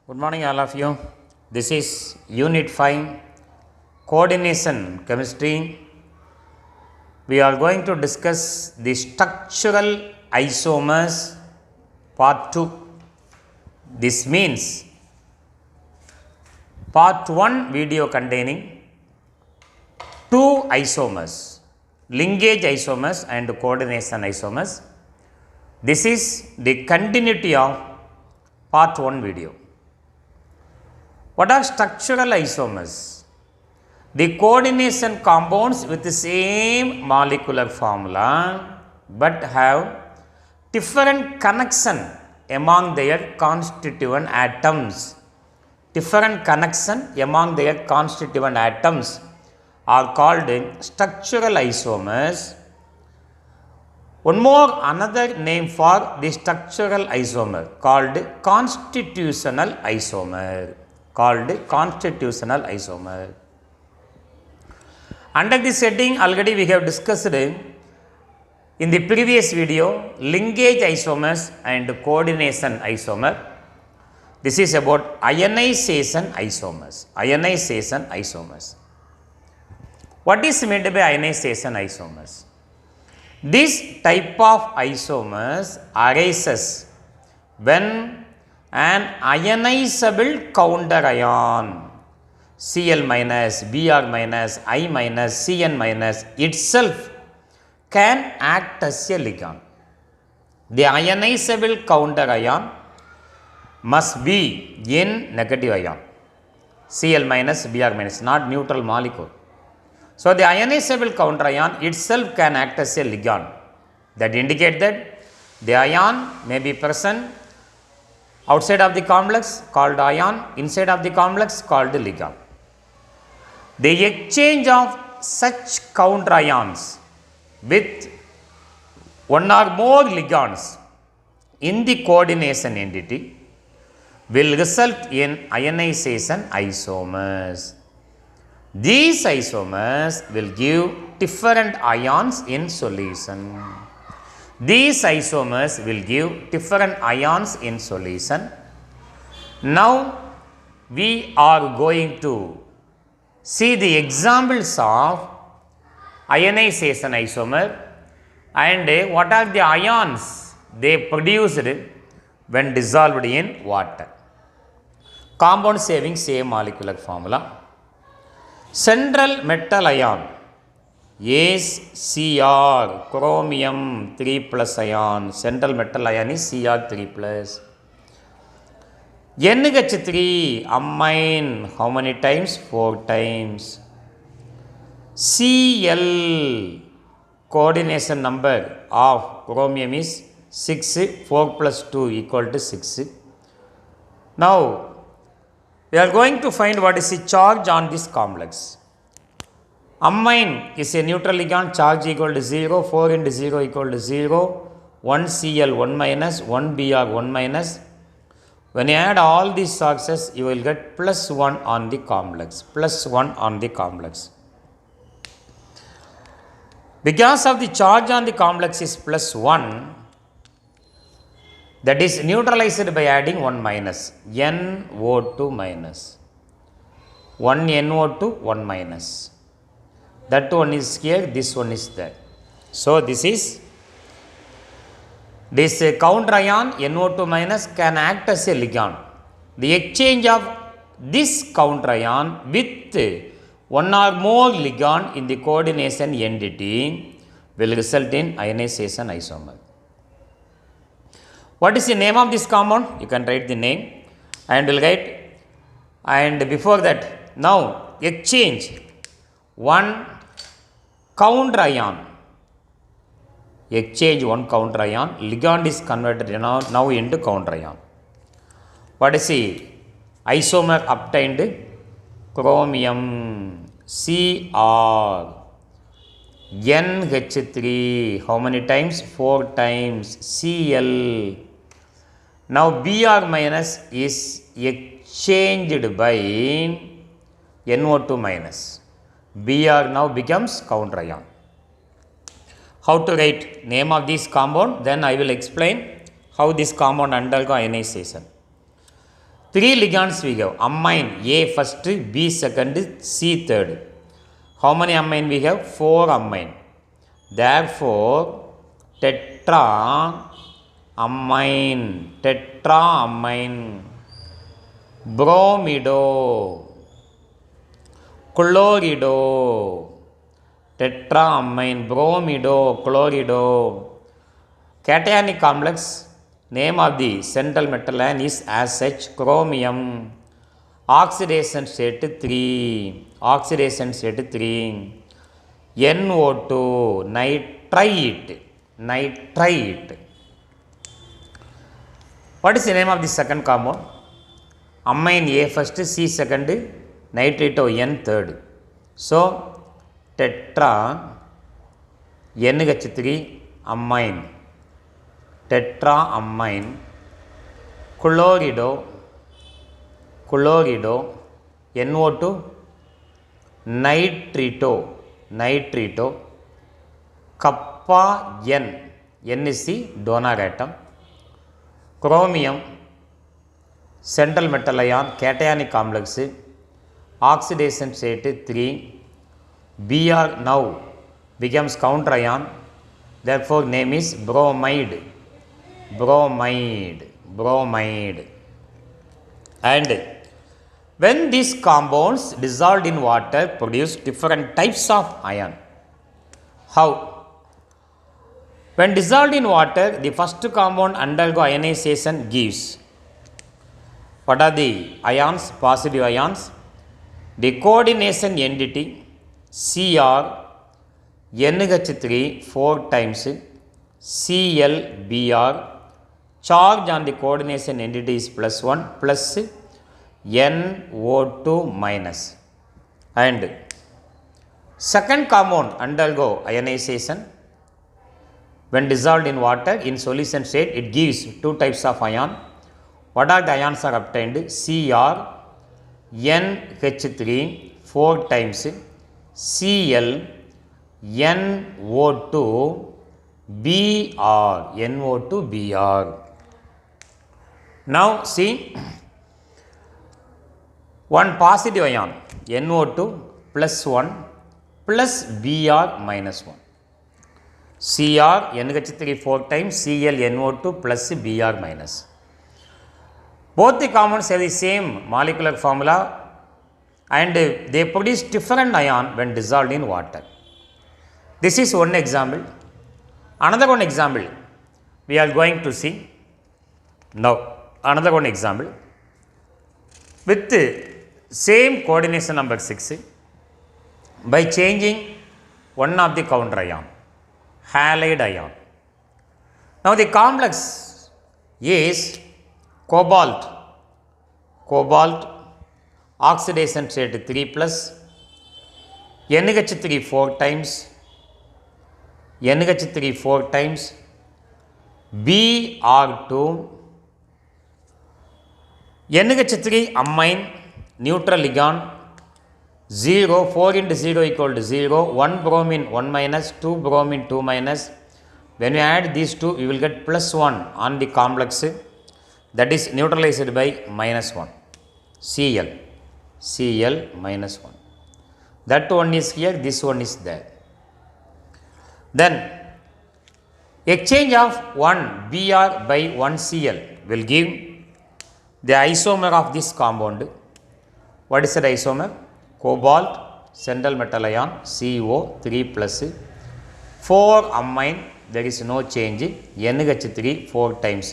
Good morning, all of you. This is Unit 5 Coordination Chemistry. We are going to discuss the structural isomers part 2. This means part 1 video containing 2 isomers, linkage isomers and coordination isomers. This is the continuity of part 1 video. What are structural isomers? The coordination compounds with the same molecular formula but have different connection among their constituent atoms. Different connection among their constituent atoms are called structural isomers. One more another name for the structural isomer called constitutional isomer. Under this heading already we have discussed in the previous video linkage isomers and coordination isomer. This is about ionization isomers. What is meant by ionization isomers? This type of isomers arises when an ionizable counter ion Cl minus, Br minus, I minus, Cn minus itself can act as a ligand. The ionizable counter ion must be N negative ion, Cl minus, Br minus, not neutral molecule. So the ionizable counter ion itself can act as a ligand. That indicate that the ion may be present outside of the complex called ion, inside of the complex called the ligand. The exchange of such counter ions with one or more ligands in the coordination entity will result in ionization isomers. These isomers will give different ions in solution. Now we are going to see the examples of ionization isomer and what are the ions they produced when dissolved in water. Compounds having same molecular formula. Central metal ion is Cr, chromium 3 plus ion. Central metal ion is Cr3 plus. NH3 amine, how many times? 4 times. Cl, coordination number of chromium is 6, 4 plus 2 equal to 6. Now, we are going to find what is the charge on this complex. Amine is a neutral ligand, charge equal to 0, 4 into 0 equal to 0, 1 Cl 1 minus, 1 Br 1 minus. When you add all these charges, you will get plus 1 on the complex, Because of the charge on the complex is plus 1, that is neutralized by adding 1 minus, NO2 minus. 1 NO2, 1 minus. That one is here, this one is there. So this counter ion NO2 minus can act as a ligand. The exchange of this counter ion with one or more ligand in the coordination entity will result in ionization isomer. What is the name of this compound? You can write the name and will write. And before that, now exchange one counter ion. Ligand is converted now into counter ion. What is the isomer obtained? Chromium Cr, NH3, how many times? 4 times. Cl. Now Br minus is exchanged by NO2 minus. Br now becomes counter ion. How to write name of this compound? Then I will explain how this compound undergo ionization. Three ligands we have. Amine A first, B second, C third. How many amine we have? 4 amine. Therefore, tetraamine, bromido, chlorido, tetraamine, bromido, chlorido. Cationic complex, name of the central metal ion is as such chromium. Oxidation state 3. Oxidation state 3. NO2, nitrite. What is the name of the second compound? Amine A first, C second, nitrito N third. So, tetra NH3 amine, tetraamine, chlorido, NO2, nitrito, kappa N is the donor atom, chromium, central metal ion, cationic complex, oxidation state 3, Br now becomes counter ion, therefore name is bromide. And when these compounds dissolved in water produce different types of ion. How? When dissolved in water, the first compound undergo ionization gives. What are the ions? Positive ions. The coordination entity Cr NH3 4 times ClBr. Charge on the coordination entity is +1 plus NO2 minus. And second compound undergo ionization. When dissolved in water in solution state, it gives 2 types of ion. What are the ions are obtained? Cr NH3 4 times Cl NO2 Br. Now see, one positive ion NO2 +1 plus Br -1. Cr NH3 4 times Cl NO2 plus Br minus. Both the compounds have the same molecular formula and they produce different ion when dissolved in water. This is one example. Another one example we are going to see now. Another one example with the same coordination number 6 by changing one of the counter ion, halide ion. Now the complex is cobalt, oxidation state 3 plus, NH3 4 times, Br2, NH3 amine, neutral ligand, 0, 4 into 0 equal to 0, 1 bromine 1 minus, 2 bromine 2 minus. When we add these two, we will get +1 on the complex, that is neutralized by -1, Cl -1. That one is here, this one is there. Then exchange of 1 Br by 1 Cl will give the isomer of this compound. What is the isomer? Cobalt, central metal ion, CO 3 plus, 4 amine, there is no change, NH3 4 times,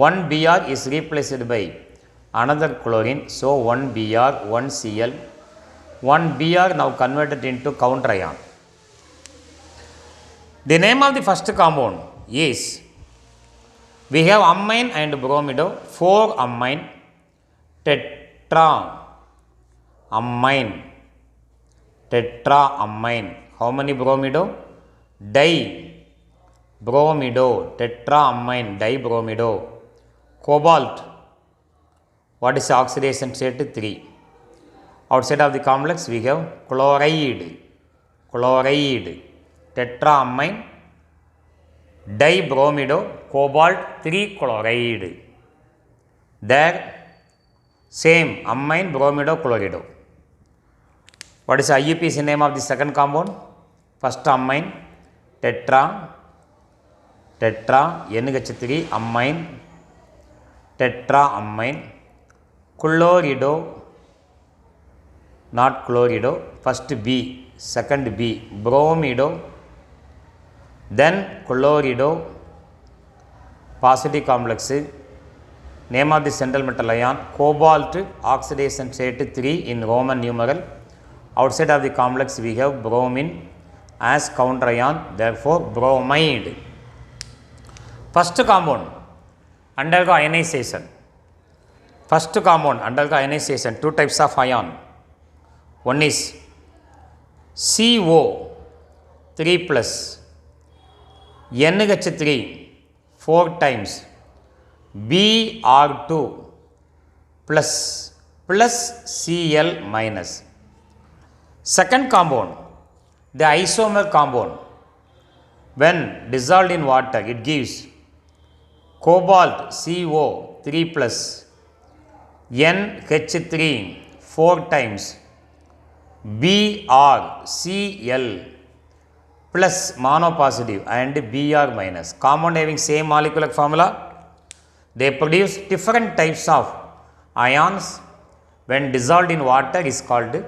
1 Br is replaced by another chlorine, so 1 Br, 1 Cl, 1 Br now converted into counter ion. The name of the first compound is, we have amine and bromido, 4 amine, tetraamine. How many bromido? Dibromido, tetraamine, dibromido. Cobalt, what is the oxidation state? 3. Outside of the complex we have chloride, tetraamine, dibromido, cobalt 3 chloride. There Same, amine, bromido, chlorido. What is IUPAC name of the second compound? First amine, tetra, NH3, amine, tetraamine, chlorido, not chlorido, first B, second B, bromido, then chlorido, positive complex, name of the central metal ion, cobalt oxidation state 3 in Roman numeral. Outside of the complex we have bromine as counter ion, therefore bromide. First compound undergo ionization. First compound undergo ionization, two types of ion. One is CO 3 plus NH3 4 times Br2 plus Cl minus. Second compound, the isomer compound, when dissolved in water it gives cobalt CO 3 plus NH3 4 times BrCl plus monopositive and Br minus. Compound having same molecular formula, they produce different types of ions when dissolved in water is called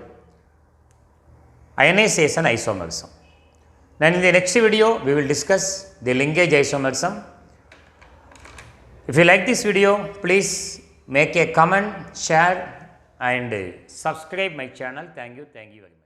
ionization isomerism. Then in the next video we will discuss the linkage isomerism. If you like this video, please make a comment, share and subscribe my channel. Thank you very much.